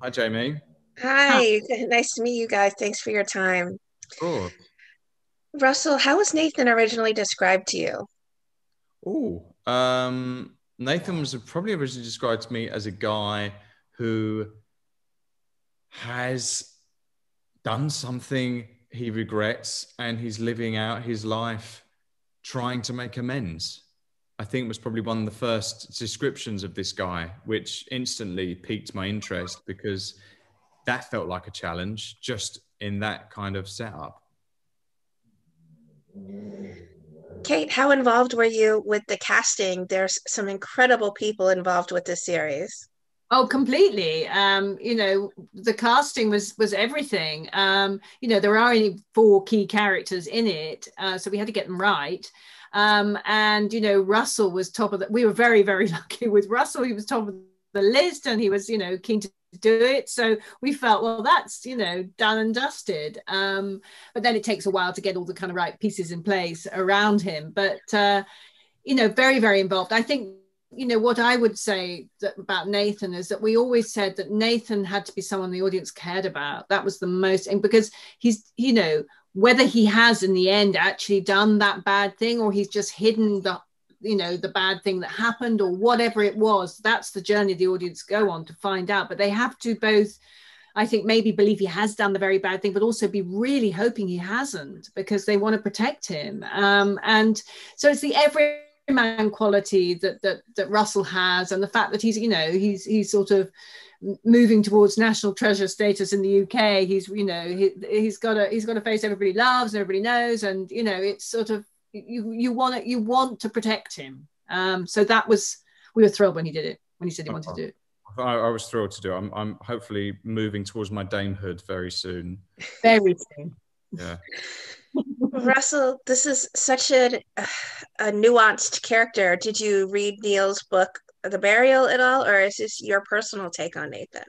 Hi, Jamie. Hi, nice to meet you guys. Thanks for your time. Oh, Russell, how was Nathan originally described to you? oh. Nathan was probably originally described to me as a guy who has done something he regrets and he's living out his life trying to make amends. I think was probably one of the first descriptions of this guy, which instantly piqued my interest because that felt like a challenge just in that kind of setup. Kate, how involved were you with the casting? There's some incredible people involved with this series. Oh, completely. The casting was everything. There are only four key characters in it, so we had to get them right. And Russell was top of the. We were very, very lucky with Russell. He was top of the list, and he was, keen to do it. So we felt, well, that's done and dusted. But then it takes a while to get all the kind of right pieces in place around him. But very, very involved. I think what I would say about Nathan is that we always said that Nathan had to be someone the audience cared about. That was the most, and because he's, whether he has in the end actually done that bad thing or he's just hidden the bad thing that happened or whatever it was, that's the journey the audience go on to find out. But they have to both, I think, maybe believe he has done the very bad thing, but also be really hoping he hasn't because they want to protect him. And so it's the everyman quality that Russell has, and the fact that he's sort of moving towards national treasure status in the UK. He's got a face everybody loves and everybody knows, and it's sort of you want to protect him. So we were thrilled when he did it, when he said he wanted to do it. I was thrilled to do. I'm hopefully moving towards my damehood very soon. Very soon. Yeah. Russell, this is such a nuanced character. Did you read Neil's book, The Burial, at all, or is this your personal take on Nathan?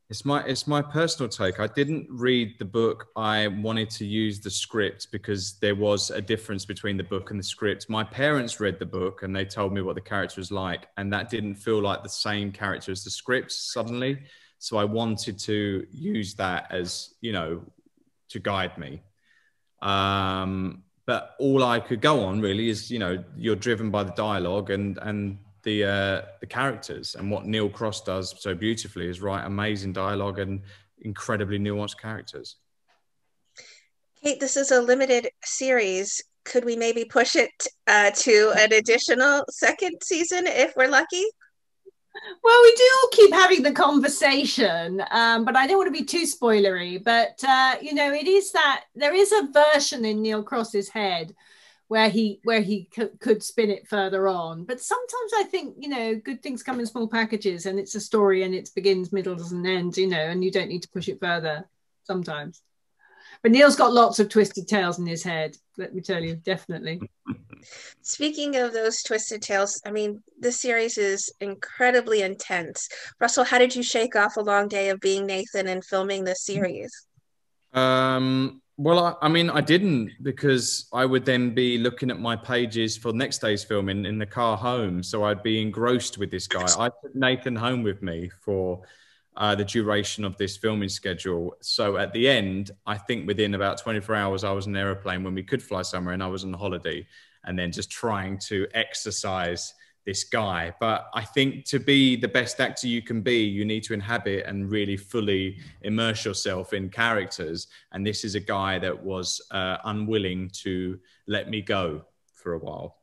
It's my personal take. I didn't read the book. I wanted to use the script because there was a difference between the book and the script. My parents read the book and they told me what the character was like, and that didn't feel like the same character as the script suddenly. So I wanted to use that as, to guide me. But all I could go on really is, you're driven by the dialogue and the characters, and what Neil Cross does so beautifully is write amazing dialogue and incredibly nuanced characters. Kate, this is a limited series. Could we maybe push it to an additional second season if we're lucky? Well, we do keep having the conversation, but I don't want to be too spoilery. But it is that there is a version in Neil Cross's head where he could spin it further on. But sometimes I think good things come in small packages, and it's a story, and it begins, middle, doesn't end. And you don't need to push it further sometimes. But Neil's got lots of twisted tales in his head. Let me tell you, definitely. Speaking of those twisted tales, I mean, this series is incredibly intense. Russell, how did you shake off a long day of being Nathan and filming this series? Well, I mean, I didn't, because I would then be looking at my pages for next day's film in the car home. So I'd be engrossed with this guy. I took Nathan home with me for the duration of this filming schedule. So at the end, I think within about 24 hours, I was in an airplane when we could fly somewhere, and I was on holiday, and then just trying to exercise this guy. But I think to be the best actor you can be, you need to inhabit and really fully immerse yourself in characters. And this is a guy that was unwilling to let me go for a while.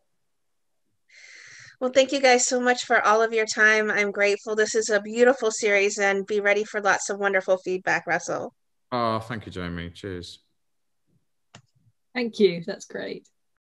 Well, thank you guys so much for all of your time. I'm grateful. This is a beautiful series, and be ready for lots of wonderful feedback, Russell. Oh, thank you, Jamie. Cheers. Thank you. That's great.